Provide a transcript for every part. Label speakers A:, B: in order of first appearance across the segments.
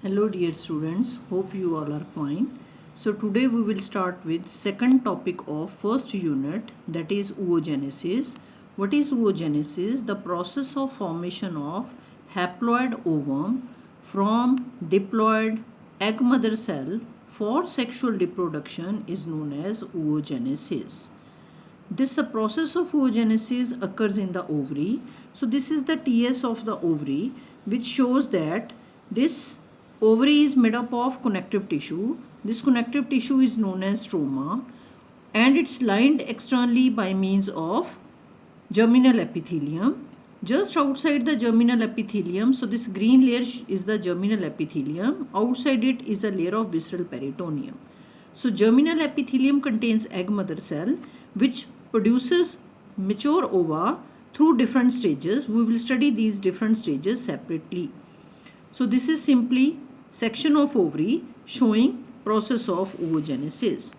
A: Hello dear students, hope you all are fine. So today we will start with second topic of first unit, that is oogenesis. What is oogenesis? The process of formation of haploid ovum from diploid egg mother cell for sexual reproduction is known as oogenesis. The process of oogenesis occurs in the ovary. So this is the TS of the ovary, which shows that this ovary is made up of connective tissue. This connective tissue is known as stroma, and it's lined externally by means of germinal epithelium. Just outside the germinal epithelium, so this green layer is the germinal epithelium. Outside it is a layer of visceral peritoneum. So germinal epithelium contains egg mother cell, which produces mature ova through different stages. We will study these different stages separately. So this is simply section of ovary showing process of oogenesis.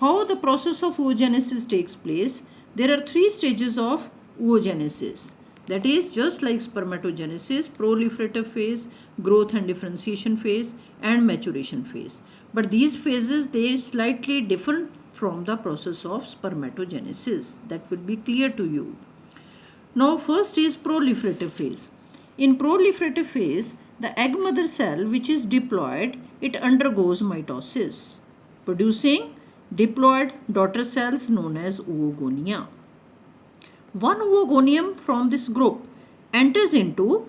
A: How the process of oogenesis takes place? There are three stages of oogenesis. That is, just like spermatogenesis, proliferative phase, growth and differentiation phase, and maturation phase. But these phases, they are slightly different from the process of spermatogenesis. That will be clear to you. Now first is proliferative phase. In proliferative phase, the egg mother cell, which is diploid, it undergoes mitosis, producing diploid daughter cells known as oogonia. One oogonium from this group enters into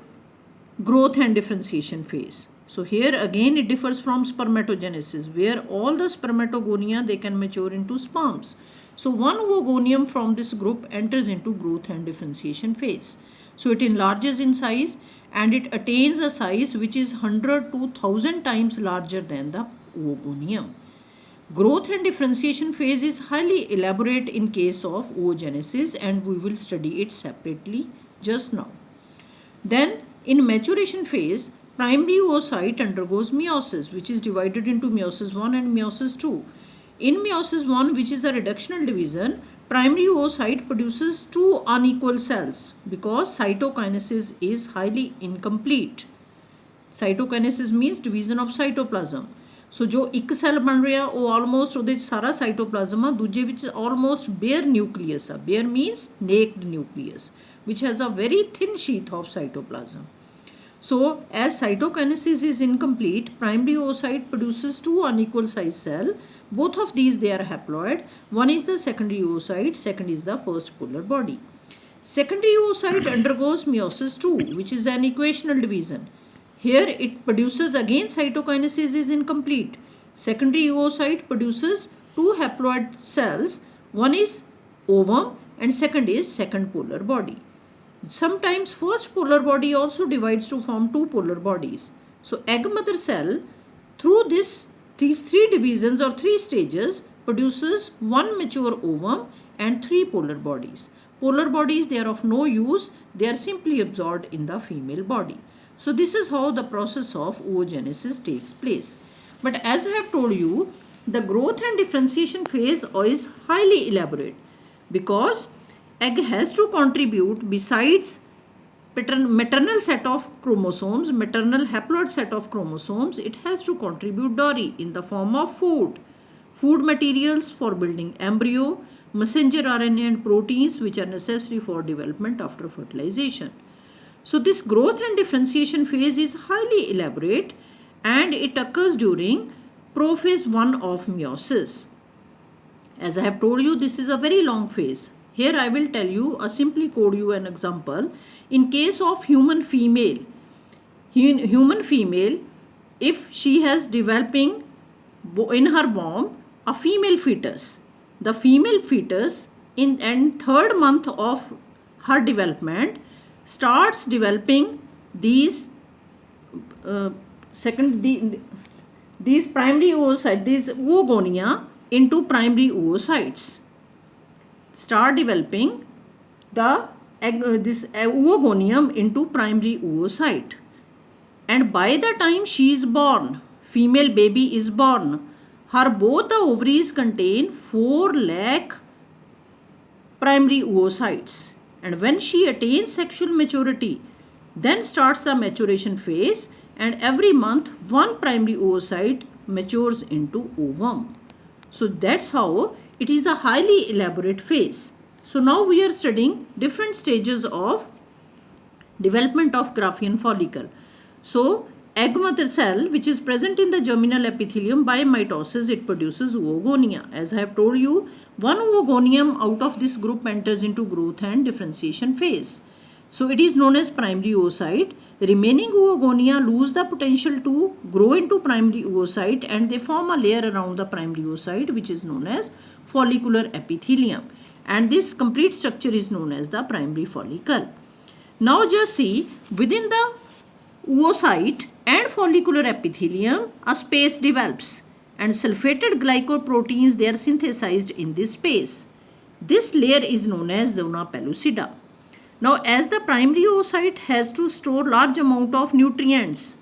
A: growth and differentiation phase. So here again it differs from spermatogenesis, where all the spermatogonia, they can mature into sperms. So one oogonium from this group enters into growth and differentiation phase. So it enlarges in size and it attains a size which is 100 to 1000 times larger than the oogonium. Growth and differentiation phase is highly elaborate in case of oogenesis, and we will study it separately just now. Then in maturation phase, primary oocyte undergoes meiosis, which is divided into meiosis 1 and meiosis 2. In meiosis 1, which is a reductional division, primary oocyte produces two unequal cells because cytokinesis is highly incomplete. Cytokinesis means division of cytoplasm. So जो एक cell बन रहा वो almost ਉਹਦੇ ਸਾਰਾ cytoplasm ਆ, ਦੂਜੇ ਵਿੱਚ almost bare nucleus ਆ. Bare means naked nucleus, which has a very thin sheath of cytoplasm. So as cytokinesis is incomplete, primary oocyte produces two unequal size cell. Both of these, they are haploid. One is the secondary oocyte, second is the first polar body. Secondary oocyte undergoes meiosis 2, which is an equational division. Here it produces again cytokinesis is incomplete. Secondary oocyte produces two haploid cells. One is ovum and second is second polar body. Sometimes first polar body also divides to form two polar bodies. So egg mother cell, through these three divisions or three stages, produces one mature ovum and three polar bodies. Polar bodies, they are of no use. They are simply absorbed in the female body. So this is how the process of oogenesis takes place. But as I have told you, the growth and differentiation phase is highly elaborate because egg has to contribute, besides maternal set of chromosomes, maternal haploid set of chromosomes, it has to contribute dowry in the form of food materials for building embryo, messenger RNA and proteins which are necessary for development after fertilization. So this growth and differentiation phase is highly elaborate and it occurs during prophase 1 of meiosis. As I have told you, this is a very long phase. Here I will tell you, simply code you an example. In case of human female, if she has developing in her womb a female fetus, the female fetus in third month of her development starts developing these primary oocytes, these oogonia into primary oocytes. Start developing the this oogonium into primary oocyte, and by the time she is born, female baby is born, her both the ovaries contain 4 lakh primary oocytes. And when she attains sexual maturity, then starts the maturation phase and every month one primary oocyte matures into ovum. So that's how it is a highly elaborate phase. So now we are studying different stages of development of Graafian follicle. So egg mother cell which is present in the germinal epithelium, by mitosis it produces oogonia. As I have told you, one oogonium out of this group enters into growth and differentiation phase. So it is known as primary oocyte. Remaining oogonia lose the potential to grow into primary oocyte and they form a layer around the primary oocyte which is known as follicular epithelium, and this complete structure is known as the primary follicle. Now just see, within the oocyte and follicular epithelium a space develops and sulfated glycoproteins they are synthesized in this space. This layer is known as zona pellucida. Now as the primary oocyte has to store large amount of nutrients,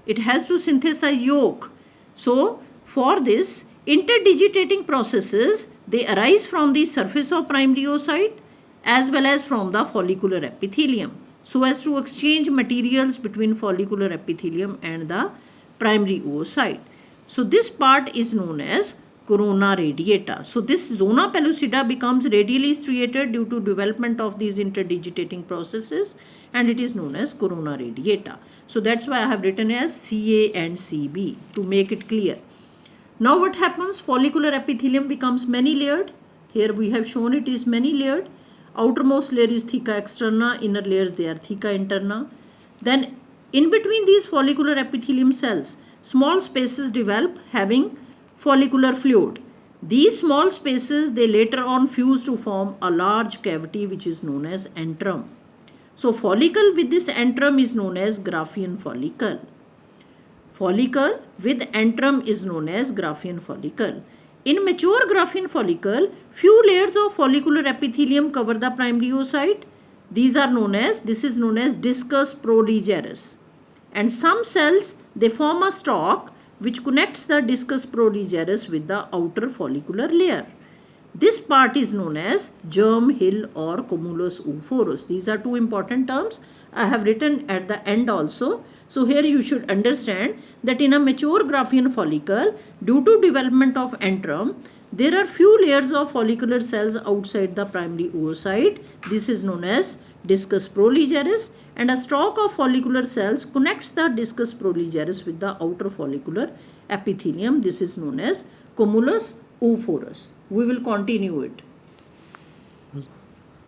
A: it has to synthesize yolk. So for this, interdigitating processes they arise from the surface of primary oocyte as well as from the follicular epithelium, so as to exchange materials between follicular epithelium and the primary oocyte. So this part is known as corona radiata. So this zona pellucida becomes radially striated due to development of these interdigitating processes, and it is known as corona radiata. So that's why I have written as CA and CB to make it clear. Now what happens? Follicular epithelium becomes many layered. Here we have shown it is many layered. Outermost layer is theca externa, inner layers they are theca interna. Then in between these follicular epithelium cells, small spaces develop having follicular fluid. These small spaces they later on fuse to form a large cavity which is known as antrum. So follicle with this antrum is known as Graafian follicle. Follicle with antrum is known as Graafian follicle. In mature Graafian follicle, few layers of follicular epithelium cover the primary oocyte. This is known as discus proligerus. And some cells they form a stalk which connects the discus proligerus with the outer follicular layer. This part is known as germ hill or cumulus oophorus. These are two important terms I have written at the end also. So here you should understand that in a mature Graafian follicle, due to development of antrum, there are few layers of follicular cells outside the primary oocyte. This is known as discus proligerus, and a stalk of follicular cells connects the discus proligerus with the outer follicular epithelium. This is known as cumulus oophorus. We will continue it.